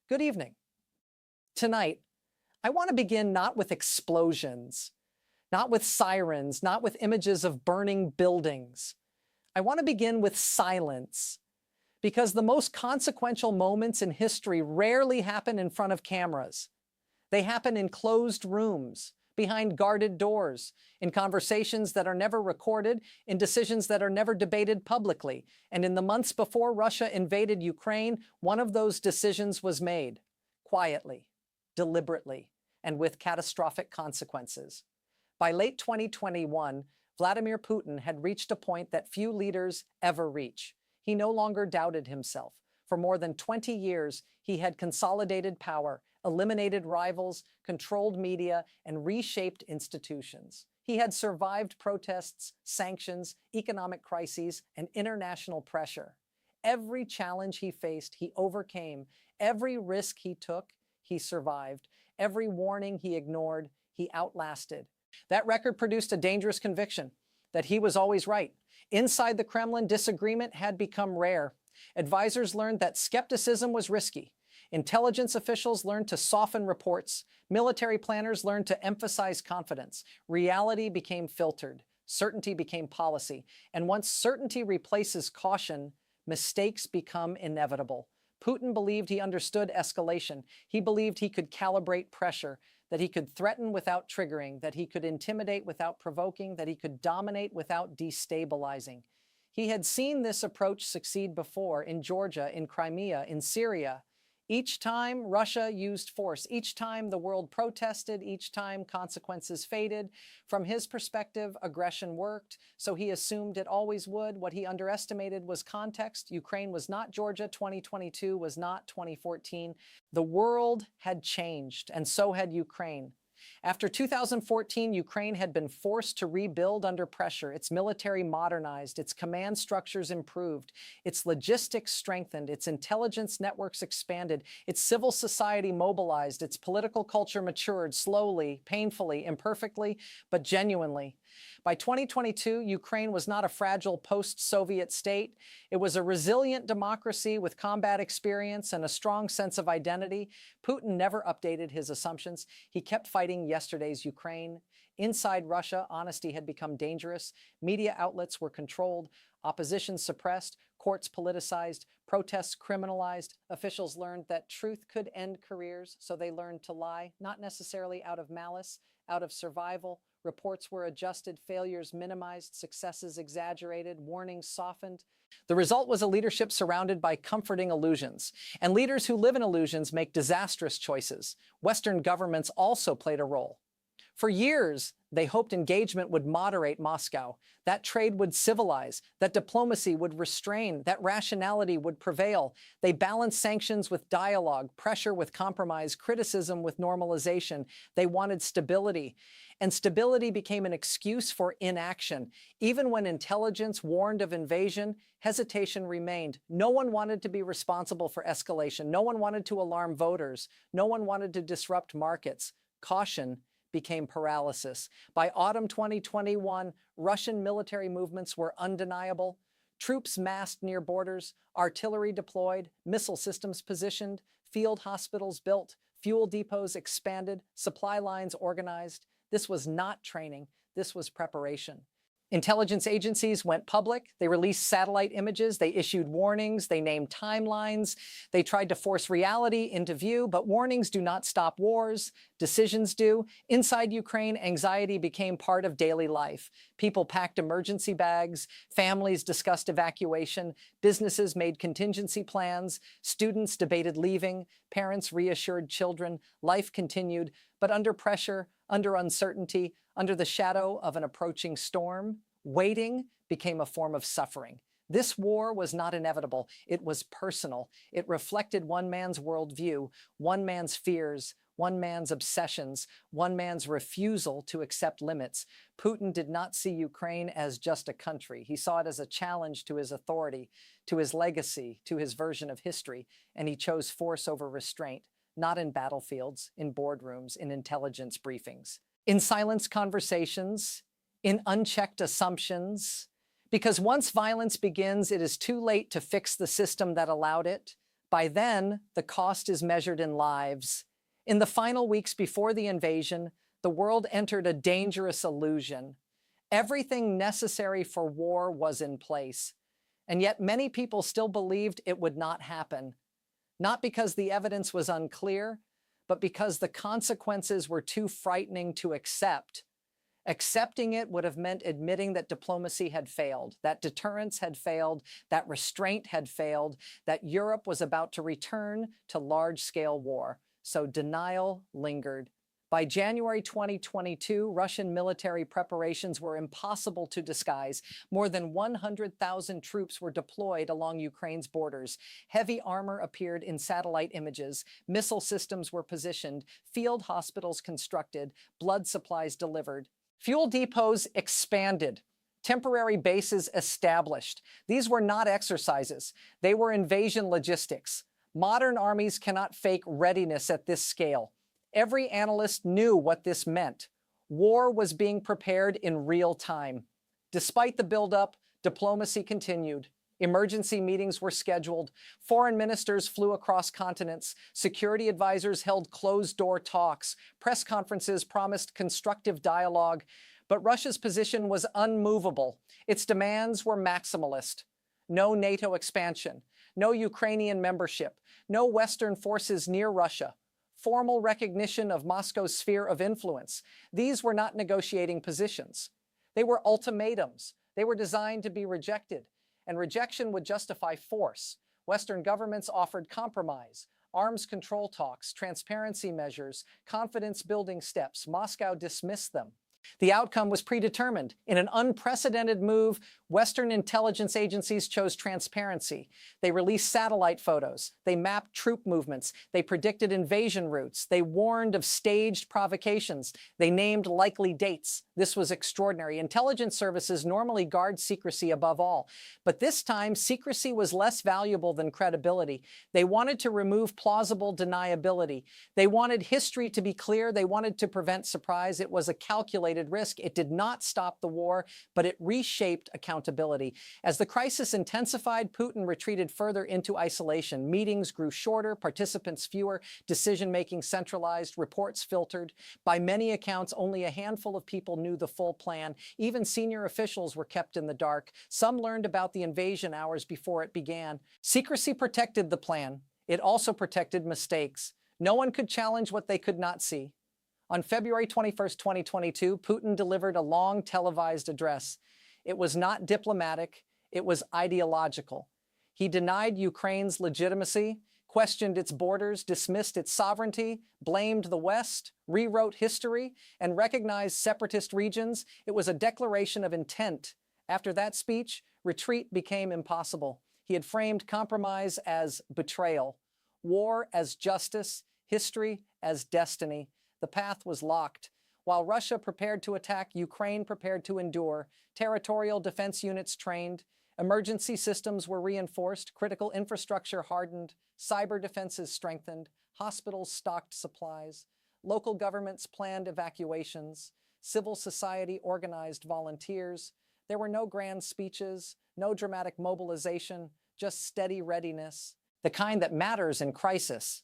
Good evening. Tonight, I want to begin not with explosions, not with sirens, not with images of burning buildings. I want to begin with silence, because the most consequential moments in history rarely happen in front of cameras. They happen in closed rooms, behind guarded doors, in conversations that are never recorded, in decisions that are never debated publicly. And in the months before Russia invaded Ukraine, one of those decisions was made, quietly, deliberately, and with catastrophic consequences. By late 2021, Vladimir Putin had reached a point that few leaders ever reach. He no longer doubted himself. For more than 20 years, he had consolidated power, eliminated rivals, controlled media, and reshaped institutions. He had survived protests, sanctions, economic crises, and international pressure. Every challenge he faced, he overcame. Every risk he took, he survived. Every warning he ignored, he outlasted. That record produced a dangerous conviction that he was always right. Inside the Kremlin, disagreement had become rare. Advisors learned that skepticism was risky. Intelligence officials learned to soften reports. Military planners learned to emphasize confidence. Reality became filtered. Certainty became policy. And once certainty replaces caution, mistakes become inevitable. Putin believed he understood escalation. He believed he could calibrate pressure, that he could threaten without triggering, that he could intimidate without provoking, that he could dominate without destabilizing. He had seen this approach succeed before in Georgia, in Crimea, in Syria. Each time Russia used force, each time the world protested, each time consequences faded. From his perspective, aggression worked, so he assumed it always would. What he underestimated was context. Ukraine was not Georgia, 2022 was not 2014. The world had changed, and so had Ukraine. After 2014, Ukraine had been forced to rebuild under pressure. Its military modernized, its command structures improved, its logistics strengthened, its intelligence networks expanded, its civil society mobilized, its political culture matured slowly, painfully, imperfectly, but genuinely. By 2022, Ukraine was not a fragile post-Soviet state. It was a resilient democracy with combat experience and a strong sense of identity. Putin never updated his assumptions. He kept fighting yesterday's Ukraine. Inside Russia, honesty had become dangerous. Media outlets were controlled, opposition suppressed, courts politicized, protests criminalized. Officials learned that truth could end careers, so they learned to lie, not necessarily out of malice, out of survival. Reports were adjusted, failures minimized, successes exaggerated, warnings softened. The result was a leadership surrounded by comforting illusions. And leaders who live in illusions make disastrous choices. Western governments also played a role. For years, they hoped engagement would moderate Moscow, that trade would civilize, that diplomacy would restrain, that rationality would prevail. They balanced sanctions with dialogue, pressure with compromise, criticism with normalization. They wanted stability. And stability became an excuse for inaction. Even when intelligence warned of invasion, hesitation remained. No one wanted to be responsible for escalation. No one wanted to alarm voters. No one wanted to disrupt markets. Caution became paralysis. By autumn 2021, Russian military movements were undeniable. Troops massed near borders, artillery deployed, missile systems positioned, field hospitals built, fuel depots expanded, supply lines organized. This was not training, this was preparation. Intelligence agencies went public. They released satellite images. They issued warnings. They named timelines. They tried to force reality into view, but warnings do not stop wars. Decisions do. Inside Ukraine, anxiety became part of daily life. People packed emergency bags. Families discussed evacuation. Businesses made contingency plans. Students debated leaving. Parents reassured children. Life continued, but under pressure, under uncertainty, under the shadow of an approaching storm, waiting became a form of suffering. This war was not inevitable. It was personal. It reflected one man's worldview, one man's fears, one man's obsessions, one man's refusal to accept limits. Putin did not see Ukraine as just a country. He saw it as a challenge to his authority, to his legacy, to his version of history, and he chose force over restraint, not in battlefields, in boardrooms, in intelligence briefings. In silenced conversations, in unchecked assumptions, because once violence begins, it is too late to fix the system that allowed it. By then, the cost is measured in lives. In the final weeks before the invasion, the world entered a dangerous illusion. Everything necessary for war was in place, and yet many people still believed it would not happen. Not because the evidence was unclear, but because the consequences were too frightening to accept. Accepting it would have meant admitting that diplomacy had failed, that deterrence had failed, that restraint had failed, that Europe was about to return to large-scale war. So denial lingered. By January 2022, Russian military preparations were impossible to disguise. More than 100,000 troops were deployed along Ukraine's borders. Heavy armor appeared in satellite images. Missile systems were positioned. Field hospitals constructed. Blood supplies delivered. Fuel depots expanded. Temporary bases established. These were not exercises. They were invasion logistics. Modern armies cannot fake readiness at this scale. Every analyst knew what this meant. War was being prepared in real time. Despite the buildup, diplomacy continued. Emergency meetings were scheduled. Foreign ministers flew across continents. Security advisors held closed-door talks. Press conferences promised constructive dialogue. But Russia's position was unmovable. Its demands were maximalist. No NATO expansion. No Ukrainian membership. No Western forces near Russia. Formal recognition of Moscow's sphere of influence. These were not negotiating positions. They were ultimatums. They were designed to be rejected, and rejection would justify force. Western governments offered compromise, arms control talks, transparency measures, confidence-building steps. Moscow dismissed them. The outcome was predetermined. In an unprecedented move, Western intelligence agencies chose transparency. They released satellite photos. They mapped troop movements. They predicted invasion routes. They warned of staged provocations. They named likely dates. This was extraordinary. Intelligence services normally guard secrecy above all. But this time, secrecy was less valuable than credibility. They wanted to remove plausible deniability. They wanted history to be clear. They wanted to prevent surprise. It was a calculated risk. It did not stop the war, but it reshaped accountability. As the crisis intensified, Putin retreated further into isolation. Meetings grew shorter, participants fewer, decision-making centralized, reports filtered. By many accounts, only a handful of people knew the full plan. Even senior officials were kept in the dark. Some learned about the invasion hours before it began. Secrecy protected the plan. It also protected mistakes. No one could challenge what they could not see. On February 21, 2022, Putin delivered a long televised address. It was not diplomatic, it was ideological. He denied Ukraine's legitimacy, questioned its borders, dismissed its sovereignty, blamed the West, rewrote history, and recognized separatist regions. It was a declaration of intent. After that speech, retreat became impossible. He had framed compromise as betrayal, war as justice, history as destiny. The path was locked. While Russia prepared to attack, Ukraine prepared to endure. Territorial defense units trained. Emergency systems were reinforced. Critical infrastructure hardened. Cyber defenses strengthened. Hospitals stocked supplies. Local governments planned evacuations. Civil society organized volunteers. There were no grand speeches, no dramatic mobilization, just steady readiness, the kind that matters in crisis.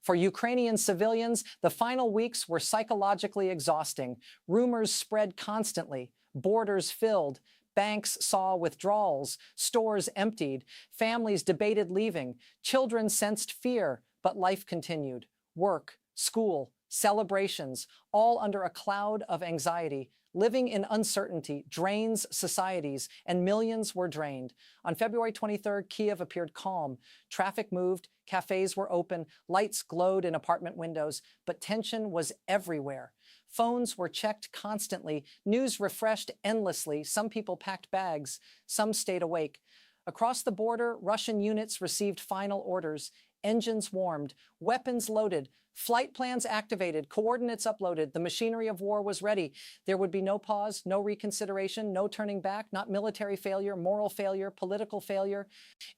For Ukrainian civilians, the final weeks were psychologically exhausting. Rumors spread constantly. Borders filled. Banks saw withdrawals. Stores emptied. Families debated leaving. Children sensed fear, but life continued. Work, school, celebrations, all under a cloud of anxiety. Living in uncertainty drains societies, and millions were drained. On February 23rd, Kyiv appeared calm. Traffic moved, cafes were open, lights glowed in apartment windows, but tension was everywhere. Phones were checked constantly, news refreshed endlessly. Some people packed bags, some stayed awake. Across the border, Russian units received final orders. engines warmed, weapons loaded, flight plans activated, coordinates uploaded. The machinery of war was ready. There would be no pause, no reconsideration, no turning back, not military failure, moral failure, political failure,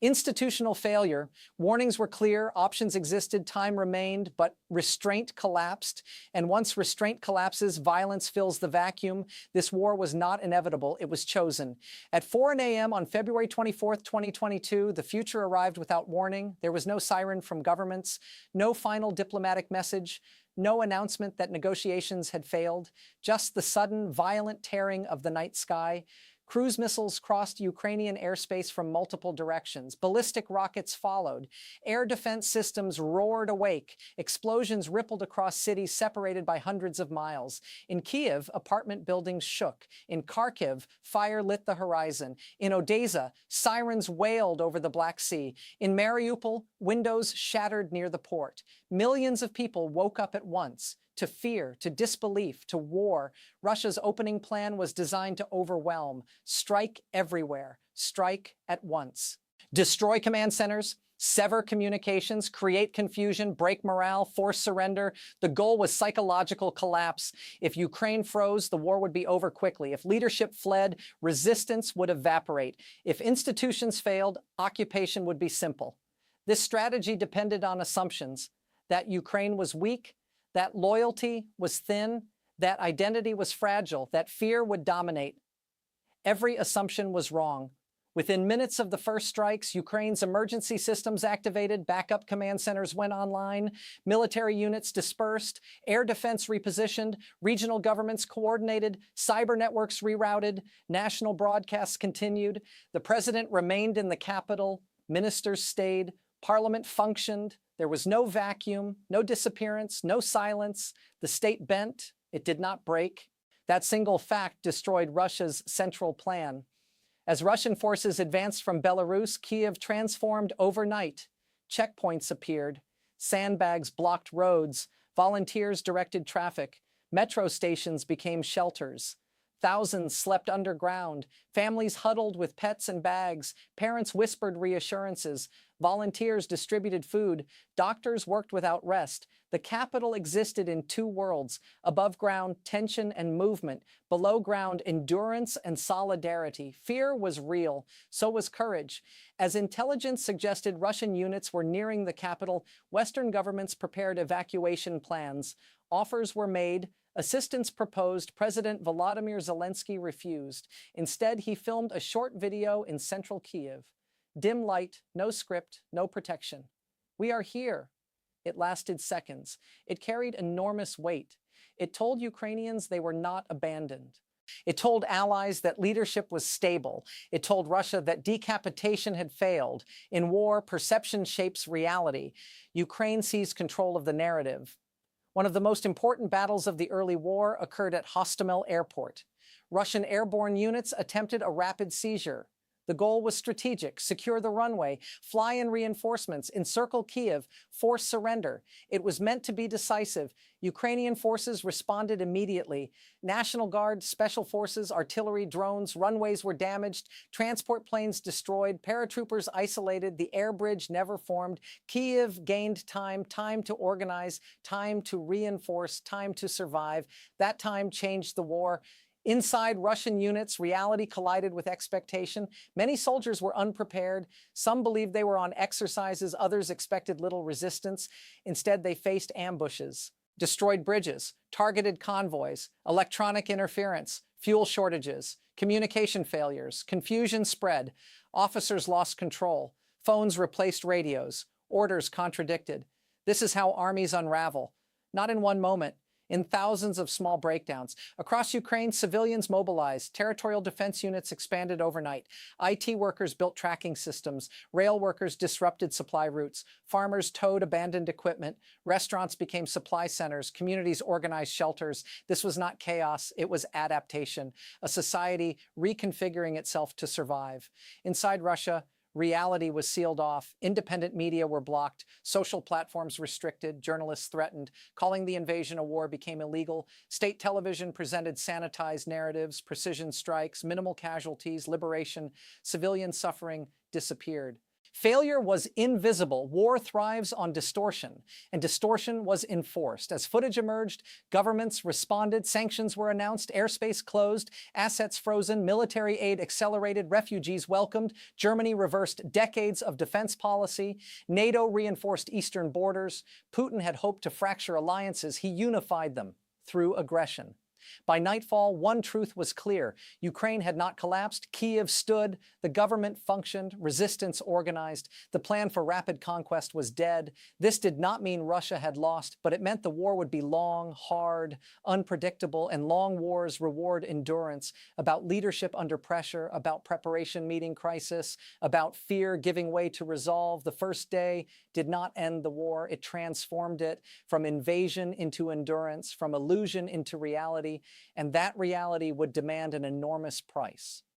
institutional failure. Warnings were clear, options existed, time remained, but restraint collapsed. And once restraint collapses, violence fills the vacuum. This war was not inevitable, it was chosen. At 4 a.m. on February 24th, 2022, the future arrived without warning. There was no siren from governments, no final diplomatic message, no announcement that negotiations had failed, just the sudden, violent tearing of the night sky. Cruise missiles crossed Ukrainian airspace from multiple directions. Ballistic rockets followed. Air defense systems roared awake. Explosions rippled across cities separated by hundreds of miles. In Kyiv, apartment buildings shook. In Kharkiv, fire lit the horizon. In Odessa, sirens wailed over the Black Sea. In Mariupol, windows shattered near the port. Millions of people woke up at once. To fear, to disbelief, to war. Russia's opening plan was designed to overwhelm. Strike everywhere. Strike at once. Destroy command centers, sever communications, create confusion, break morale, force surrender. The goal was psychological collapse. If Ukraine froze, the war would be over quickly. If leadership fled, resistance would evaporate. If institutions failed, occupation would be simple. This strategy depended on assumptions that Ukraine was weak, that loyalty was thin, that identity was fragile, that fear would dominate. Every assumption was wrong. Within minutes of the first strikes, Ukraine's emergency systems activated, backup command centers went online, military units dispersed, air defense repositioned, regional governments coordinated, cyber networks rerouted, national broadcasts continued. The president remained in the capital, ministers stayed, parliament functioned. There was no vacuum, no disappearance, no silence. The state bent, it did not break. That single fact destroyed Russia's central plan. As Russian forces advanced from Belarus, Kyiv transformed overnight. Checkpoints appeared. Sandbags blocked roads. Volunteers directed traffic. Metro stations became shelters. Thousands slept underground. Families huddled with pets and bags. Parents whispered reassurances. Volunteers distributed food. Doctors worked without rest. The capital existed in two worlds: above ground, tension and movement; below ground, endurance and solidarity. Fear was real. So was courage. As intelligence suggested Russian units were nearing the capital, Western governments prepared evacuation plans. Offers were made. Assistance proposed. President Volodymyr Zelensky refused. Instead, he filmed a short video in central Kyiv. Dim light, no script, no protection. We are here. It lasted seconds. It carried enormous weight. It told Ukrainians they were not abandoned. It told allies that leadership was stable. It told Russia that decapitation had failed. In war, perception shapes reality. Ukraine seized control of the narrative. One of the most important battles of the early war occurred at Hostomel Airport. Russian airborne units attempted a rapid seizure. The goal was strategic: secure the runway, fly in reinforcements, encircle Kyiv, force surrender. It was meant to be decisive. Ukrainian forces responded immediately. National Guard, special forces, artillery, drones, runways were damaged, transport planes destroyed, paratroopers isolated, the air bridge never formed. Kyiv gained time to organize, time to reinforce, time to survive. That time changed the war. Inside Russian units, reality collided with expectation. Many soldiers were unprepared. Some believed they were on exercises. Others expected little resistance. Instead, they faced ambushes, destroyed bridges, targeted convoys, electronic interference, fuel shortages, communication failures. Confusion spread. Officers lost control. Phones replaced radios. Orders contradicted. This is how armies unravel. Not in one moment, in thousands of small breakdowns. Across Ukraine, civilians mobilized. Territorial defense units expanded overnight. IT workers built tracking systems. Rail workers disrupted supply routes. Farmers towed abandoned equipment. Restaurants became supply centers. Communities organized shelters. This was not chaos, it was adaptation. A society reconfiguring itself to survive. Inside Russia, reality was sealed off. Independent media were blocked. Social platforms restricted. Journalists threatened. Calling the invasion a war became illegal. State television presented sanitized narratives. Precision strikes, minimal casualties, liberation. Civilian suffering disappeared. Failure was invisible. War thrives on distortion, and distortion was enforced. As footage emerged, governments responded, sanctions were announced, airspace closed, assets frozen, military aid accelerated, refugees welcomed, Germany reversed decades of defense policy, NATO reinforced eastern borders. Putin had hoped to fracture alliances. He unified them through aggression. By nightfall, one truth was clear. Ukraine had not collapsed. Kyiv stood. The government functioned. Resistance organized. The plan for rapid conquest was dead. This did not mean Russia had lost, but it meant the war would be long, hard, unpredictable, and long wars reward endurance, about leadership under pressure, about preparation meeting crisis, about fear giving way to resolve. The first day did not end the war. It transformed it from invasion into endurance, from illusion into reality. And that reality would demand an enormous price.